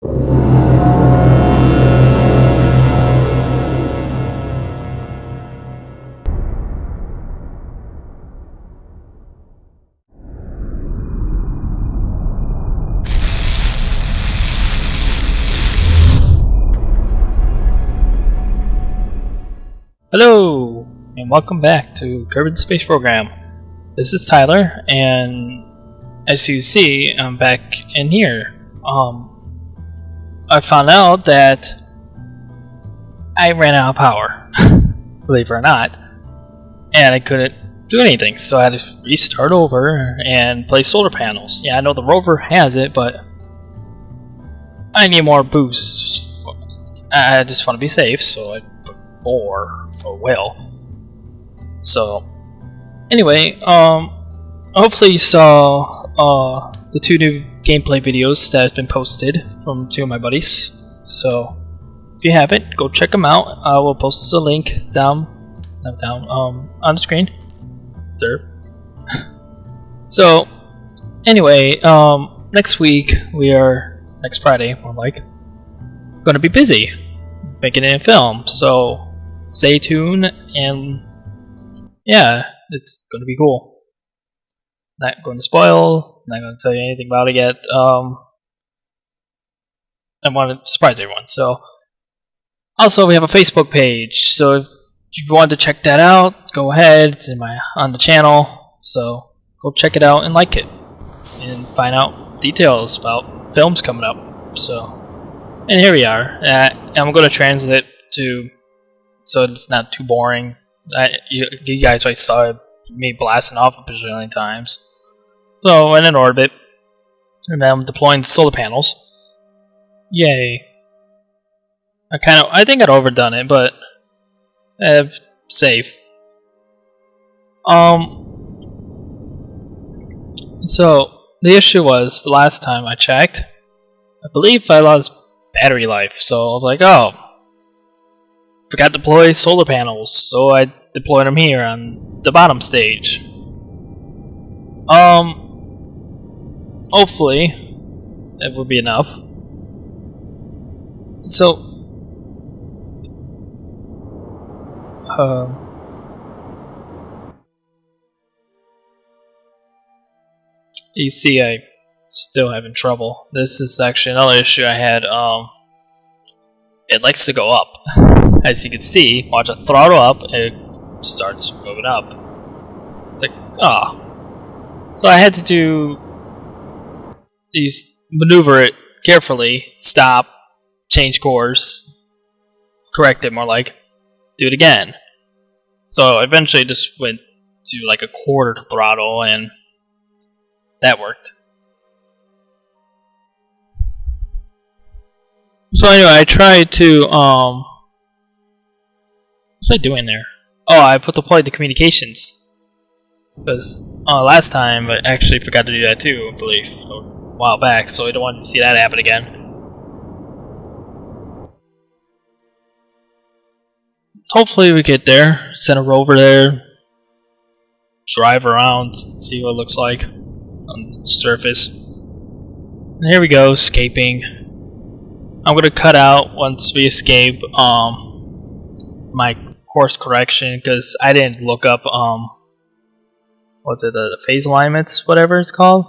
Hello, and welcome back to Kerbal Space Program. This is Tyler, and as you see, I'm back in here. I found out that I ran out of power, believe it or not, and I couldn't do anything, so I had to restart over and place solar panels. Yeah, I know the rover has it, but I need more boosts. I just want to be safe, so I put 4. Or will. So anyway, hopefully you saw the 2 new gameplay videos that has been posted from 2 of my buddies. So if you haven't, go check them out. I will post a link down on the screen there. So anyway, next Friday, more like, going to be busy making it in film. So stay tuned, and yeah, it's going to be cool. Not going to spoil, not going to tell you anything about it yet. I want to surprise everyone. So, also we have a Facebook page, so if you want to check that out, go ahead. It's on the channel, so go check it out and like it, and find out details about films coming up. So, and here we are. I'm going to translate to, so it's not too boring. You guys already saw me blasting off a bajillion times. So I'm in orbit, and I'm deploying the solar panels. Yay! I think I'd overdone it, but safe. So the issue was, the last time I checked, I believe I lost battery life. So I was like, oh, forgot to deploy solar panels, so I deployed them here on the bottom stage. Hopefully that would be enough. So, you see, I still having trouble. This is actually another issue I had. It likes to go up. As you can see, watch it throttle up, it starts moving up. It's like, ah. Oh. So I had to maneuver it carefully, stop, change course, correct it more like, do it again. So eventually just went to like a quarter throttle, and that worked. So anyway, I tried to, what's I doing there? Oh, I deployed the communications. Because last time I actually forgot to do that too, I believe, a while back, so I don't want to see that happen again. Hopefully we get there, send a rover there, drive around, see what it looks like on the surface. And here we go, escaping. I'm gonna cut out once we escape my course correction, because I didn't look up what's it, the phase alignments, whatever it's called.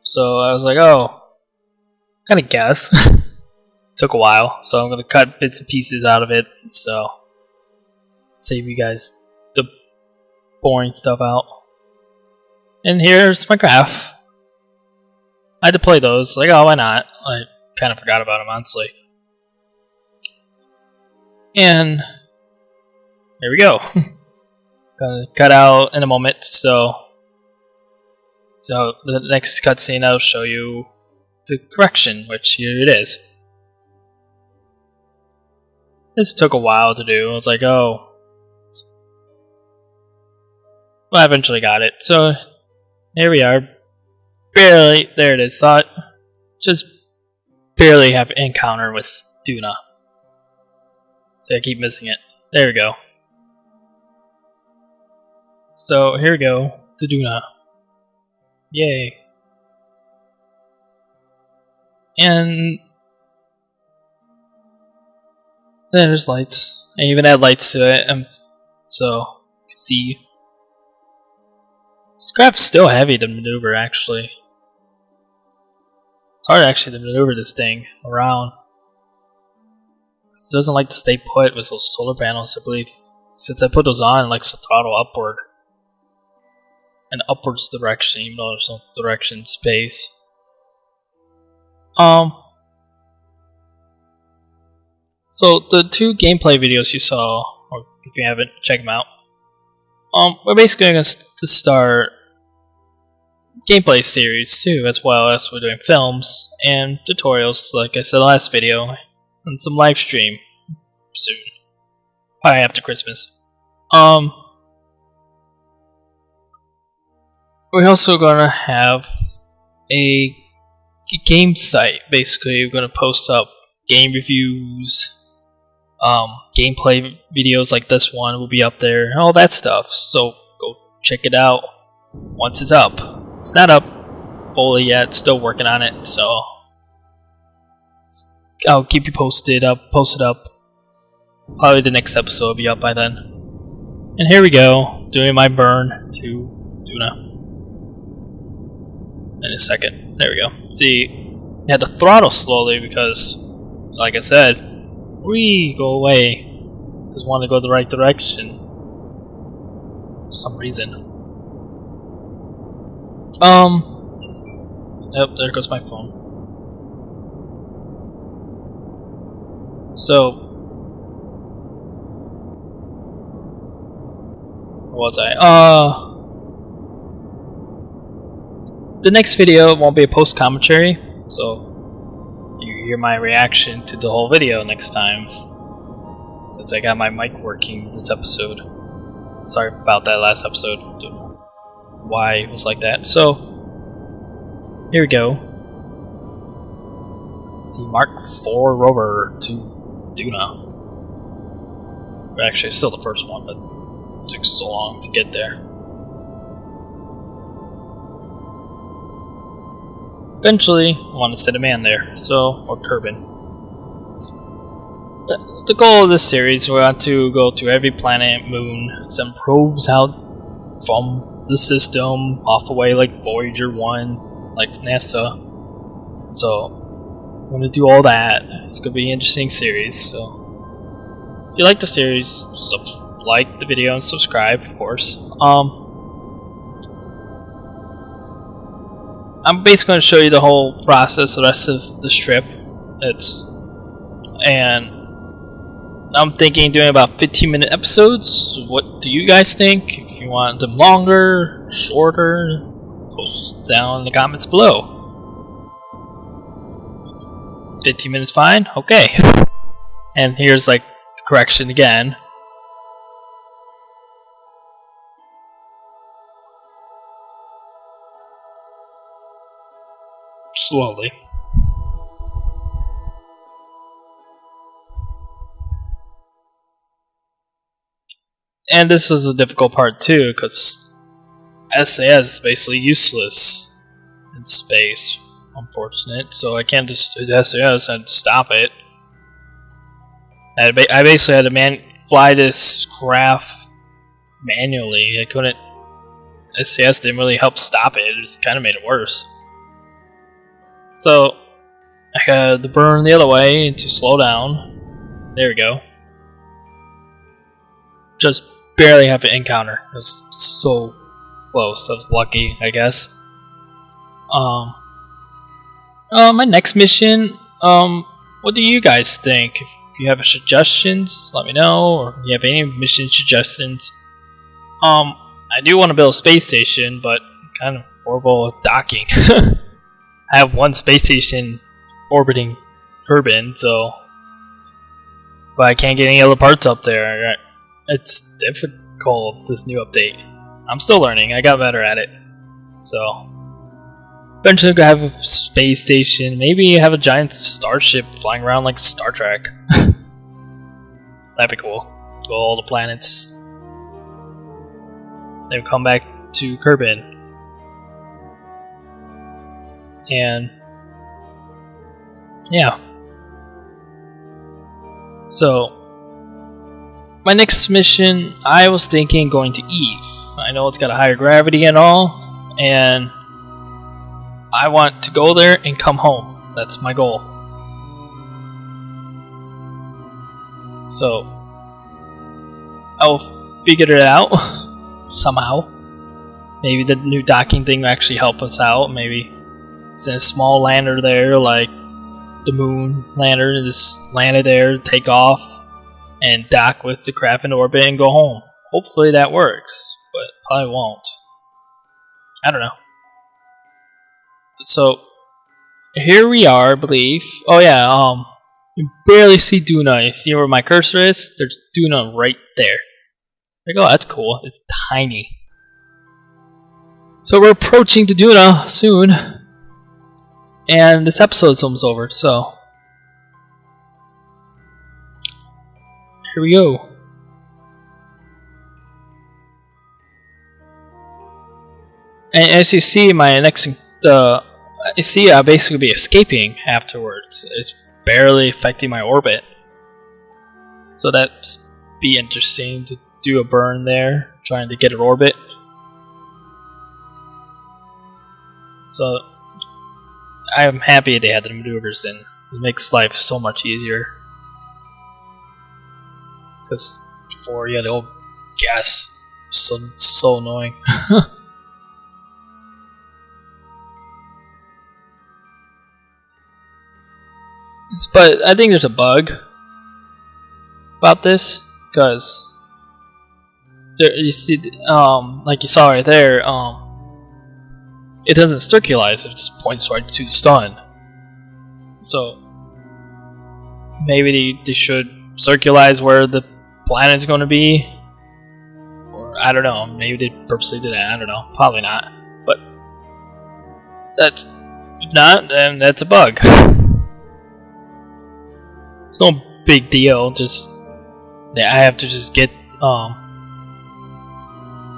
So I was like, oh, kind of guess. Took a while, so I'm gonna cut bits and pieces out of it, so save you guys the boring stuff out. And here's my graph. I deploy those, like, oh, why not? I kind of forgot about them, honestly. And there we go. Gonna cut out in a moment, so the next cutscene I'll show you the correction, which here it is. This took a while to do. I was like, oh. Well, I eventually got it. So here we are. Barely, there it is. Saw it. Just barely have an encounter with Duna. See, I keep missing it. There we go. So here we go to Duna. Yay. And then there's lights. I even add lights to it, so you can see. This craft's still heavy to maneuver, actually. It's hard actually to maneuver this thing around. It doesn't like to stay put with those solar panels, I believe. Since I put those on, it likes to throttle upward. An upwards direction, even though there's no direction in space. So the 2 gameplay videos you saw, or if you haven't, check them out. We're basically going to start gameplay series too, as well as we're doing films and tutorials, like I said last video, and some live stream soon, probably after Christmas. We're also gonna have a game site. Basically, we're gonna post up game reviews, gameplay videos like this one will be up there, all that stuff. So go check it out once it's up. It's not up fully yet, still working on it, so I'll keep you posted. I'll post it up. Probably the next episode will be up by then. And here we go, doing my burn to Duna. In a second. There we go. See, you had to throttle slowly because, like I said, we go away. Just want to go the right direction. For some reason. Yep, there goes my phone. So, where was I? The next video won't be a post commentary, so you hear my reaction to the whole video next time. Since I got my mic working this episode. Sorry about that last episode. Don't know why it was like that. So, here we go. The Mark IV rover to Duna. Actually, it's still the first one, but it took so long to get there. Eventually, I want to send a man there, or Kerbin. The goal of this series, we want to go to every planet, moon, send probes out from the system, off away like Voyager 1, like NASA. So, I'm going to do all that. It's going to be an interesting series, so if you like the series, like the video and subscribe, of course. I'm basically going to show you the whole process, the rest of this trip. And I'm thinking doing about 15-minute episodes. What do you guys think? If you want them longer, shorter, post down in the comments below. 15 minutes fine? Okay. And here's like the correction again. Slowly. And this is a difficult part too, because SAS is basically useless in space. Unfortunate, so I can't just do SAS and stop it. I basically had to fly this craft manually. I couldn't. SAS didn't really help stop it. It just kind of made it worse. So I had to burn the other way to slow down. There we go. Just barely have an encounter. It was so close. I was lucky, I guess. My next mission, what do you guys think? If you have suggestions, let me know, or if you have any mission suggestions. I do want to build a space station, but I'm kind of horrible at docking. I have one space station orbiting Kerbin, but I can't get any other parts up there. It's difficult, this new update. I'm still learning, I got better at it. So, eventually we'll have a space station, maybe have a giant starship flying around like Star Trek. That'd be cool. Go all the planets. Then come back to Kerbin. And yeah. So, my next mission, I was thinking going to Eve. I know it's got a higher gravity and all, and I want to go there and come home. That's my goal. So, I'll figure it out somehow. Maybe the new docking thing will actually help us out. Maybe send a small lander there, like the moon lander, and just land it there, take off, and dock with the craft in orbit and go home. Hopefully that works, but probably won't. I don't know. So here we are, I believe. Oh yeah, you barely see Duna. You see where my cursor is? There's Duna right there. There you go. That's cool. It's tiny. So we're approaching to Duna soon, and this episode's almost over. So here we go. And as you see, my next, you see, I'll basically be escaping afterwards. It's barely affecting my orbit, so that'd be interesting to do a burn there, trying to get an orbit. So I'm happy they had the maneuvers in. It makes life so much easier. Because before you had to old gas, so annoying. But I think there's a bug about this, because you see, like you saw right there, it doesn't circularize, it just points right to the sun. So maybe they should circularize where the planet's going to be, or I don't know, maybe they purposely did that, I don't know, probably not, but that's, if not, then that's a bug. It's no big deal, just yeah, I have to just get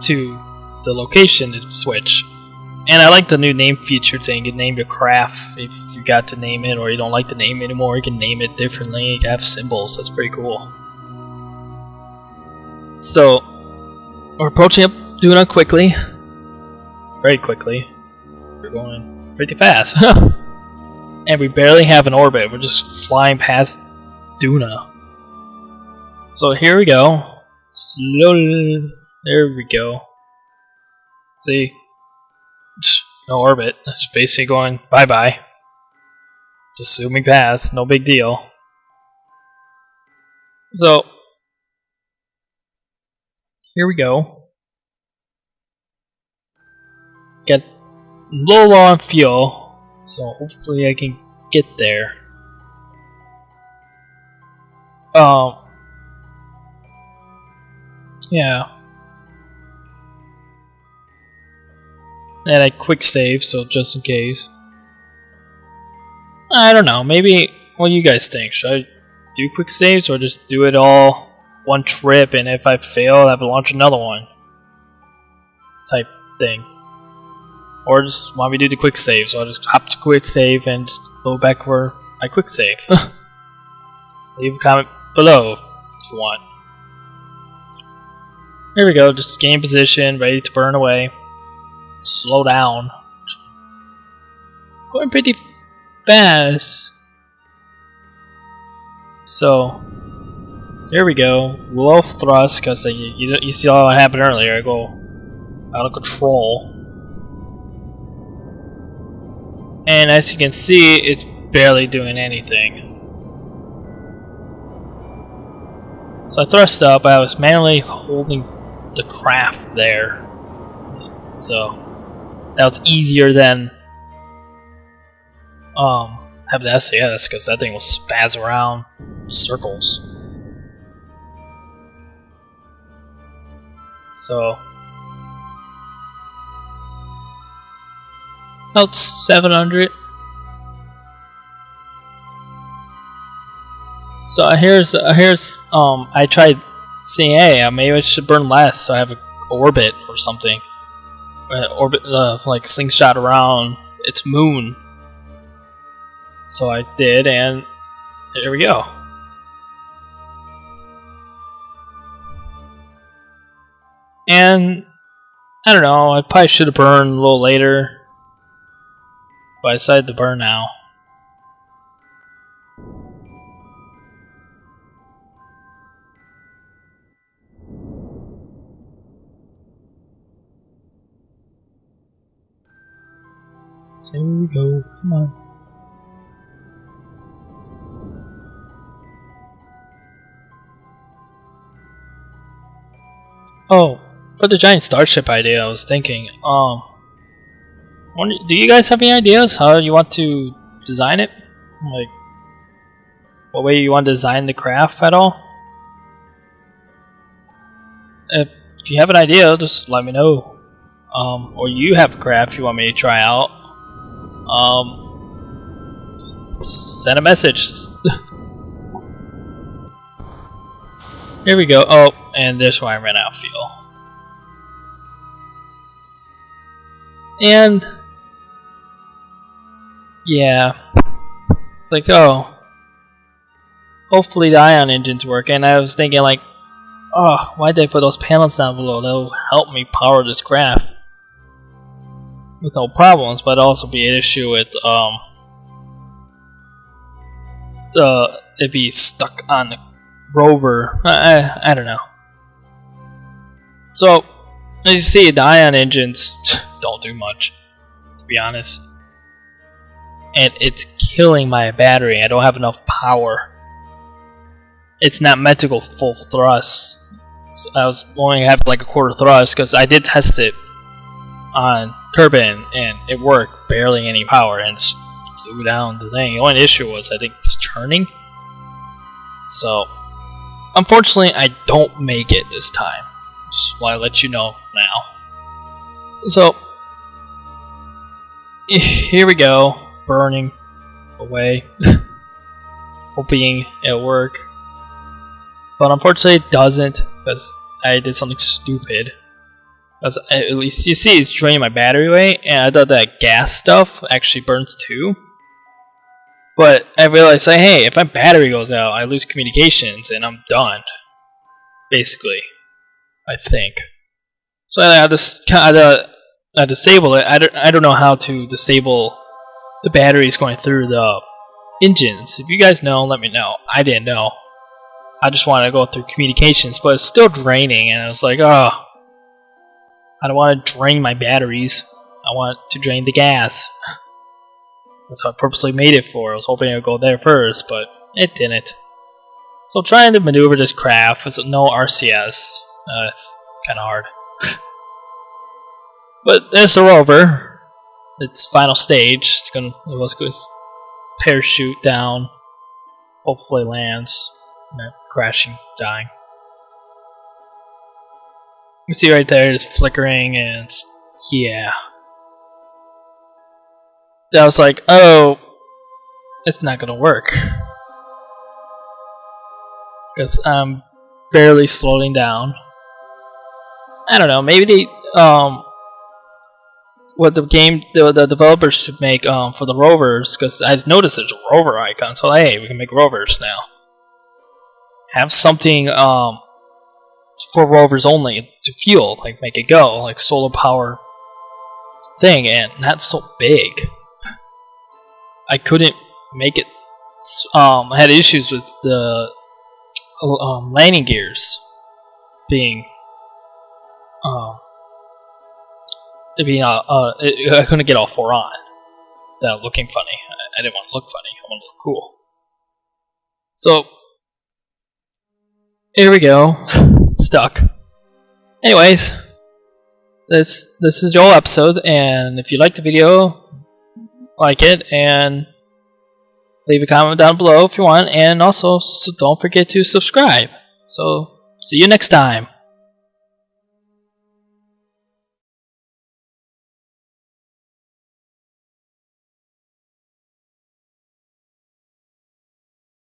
to the location to switch. And I like the new name feature thing. You can name your craft if you got to name it, or you don't like the name anymore, you can name it differently. You can have symbols, that's pretty cool. So we're approaching up Duna quickly. Very quickly. We're going pretty fast. And we barely have an orbit, we're just flying past Duna. So here we go. Slowly. There we go. See? No orbit. It's basically going bye bye. Just zooming past. No big deal. So here we go. Get low on fuel. So hopefully I can get there. Yeah. And I quick save, so just in case. I don't know, maybe, what do you guys think? Should I do quick saves, or just do it all one trip, and if I fail, I have to launch another one? Type thing. Or just want me to do the quick save, so I'll just hop to quick save and just go back where I quick save. Leave a comment below if you want. Here we go, just gain position, ready to burn away. Slow down. Going pretty fast. So, here we go. Low thrust, because you see all that happened earlier. I go out of control. And as you can see, it's barely doing anything. So I thrust up, I was manually holding the craft there. So that was easier than having the SAS, because that thing will spaz around in circles. So about 700. So here's I tried seeing, hey, maybe I should burn less so I have an orbit or something. Orbit, like slingshot around its moon. So I did, and there we go. And I don't know, I probably should have burned a little later, but I decided to burn now. There we go, come on. Oh, for the giant starship idea, I was thinking, do you guys have any ideas how you want to design it? Like, what way you want to design the craft at all? If you have an idea, just let me know. Or you have a craft you want me to try out. Send a message. Here we go. Oh, and there's why I ran out of fuel. And yeah, it's like, oh, hopefully the ion engines work. And I was thinking like, oh, why did I put those panels down below? That'll help me power this craft with no problems, but also be an issue with it be stuck on the rover. I don't know. So as you see, the ion engines don't do much, to be honest, and it's killing my battery. I don't have enough power. It's not meant to go full thrust. I was only having like a quarter thrust because I did test it on Kerbal and it worked, barely any power, and flew down the thing. The only issue was I think it's turning. So unfortunately I don't make it this time. Just want to let you know now. So here we go, burning away, hoping it'll work. But unfortunately it doesn't, because I did something stupid. Because at least you see it's draining my battery away, and I thought that gas stuff actually burns too. But I realized, like, hey, if my battery goes out, I lose communications and I'm done. Basically, I think. So I just kind of disable it. I don't know how to disable the batteries going through the engines. If you guys know, let me know. I didn't know. I just wanted to go through communications, but it's still draining, and I was like, oh, I don't want to drain my batteries. I want to drain the gas. That's what I purposely made it for. I was hoping it would go there first, but it didn't. So I'm trying to maneuver this craft with no RCS. It's kind of hard. But there's the rover. Its final stage. It was going to parachute down. Hopefully lands. Crashing, dying. You see right there, it's flickering, and it's, yeah. I was like, oh, it's not gonna work. Because I'm barely slowing down. I don't know, maybe they, what the developers should make for the rovers, because I've noticed there's a rover icon, so hey, we can make rovers now. Have something for rovers only to fuel, like make it go, like solar power thing, and not so big. I couldn't make it. I had issues with the landing gears being I couldn't get all four on without looking funny. I didn't want to look funny. I wanted to look cool. So here we go. Stuck. Anyways, this is the whole episode, and if you liked the video, like it, and leave a comment down below if you want, and also don't forget to subscribe. So see you next time.